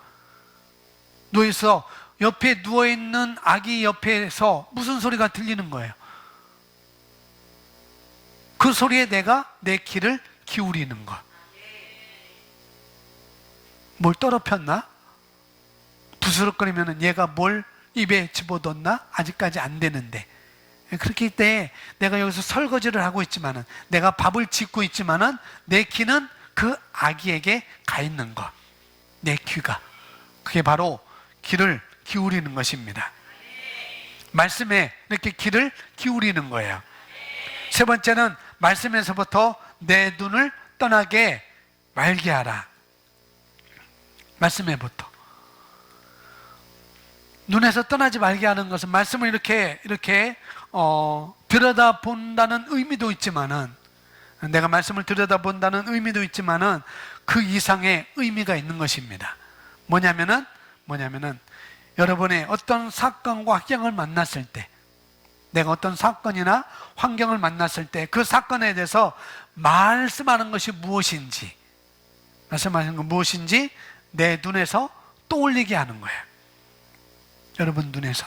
누워 있어. 옆에 누워 있는 아기 옆에서 무슨 소리가 들리는 거예요? 그 소리에 내가 내 귀를 기울이는 것. 뭘 떨어폈나? 부스럭거리면은 얘가 뭘 입에 집어넣나? 아직까지 안 되는데. 그렇기 때문에 내가 여기서 설거지를 하고 있지만은, 내가 밥을 짓고 있지만은 내 귀는 그 아기에게 가 있는 것. 내 귀가. 그게 바로 귀를 기울이는 것입니다. 말씀에 이렇게 귀를 기울이는 거예요. 세 번째는 말씀에서부터 내 눈을 떠나게 말게 하라. 말씀에부터. 눈에서 떠나지 말게 하는 것은 말씀을 이렇게 들여다본다는 의미도 있지만은, 내가 말씀을 들여다본다는 의미도 있지만은 그 이상의 의미가 있는 것입니다. 뭐냐면은 여러분의 어떤 사건과 환경을 만났을 때, 내가 어떤 사건이나 환경을 만났을 때 그 사건에 대해서 말씀하는 것이 무엇인지, 말씀하시는 건 무엇인지 내 눈에서 떠올리게 하는 거예요. 여러분 눈에서.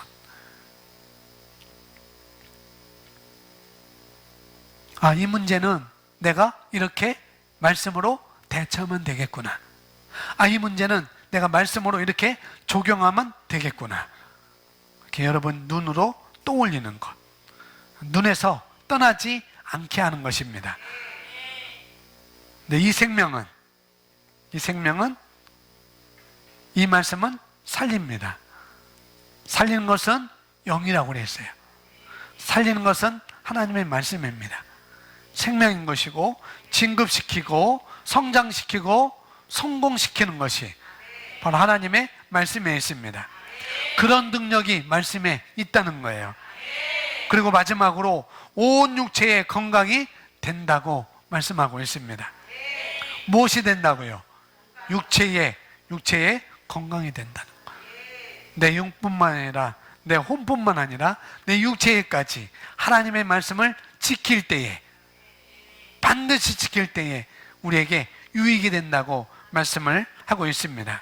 아, 이 문제는 내가 이렇게 말씀으로 대처하면 되겠구나. 아, 이 문제는 내가 말씀으로 이렇게 적용하면 되겠구나. 이렇게 여러분 눈으로 떠올리는 것. 눈에서 떠나지 않게 하는 것입니다. 근데 이 생명은, 이 말씀은 살립니다. 살리는 것은 영이라고 그랬어요. 살리는 것은 하나님의 말씀입니다. 생명인 것이고, 진급시키고, 성장시키고, 성공시키는 것이 바로 하나님의 말씀에 있습니다. 그런 능력이 말씀에 있다는 거예요. 그리고 마지막으로 온 육체의 건강이 된다고 말씀하고 있습니다. 무엇이 된다고요? 육체의 건강이 된다는 거예요. 내 영뿐만 아니라, 내 혼뿐만 아니라 내 육체에까지 하나님의 말씀을 지킬 때에, 반드시 지킬 때에 우리에게 유익이 된다고 말씀을 하고 있습니다.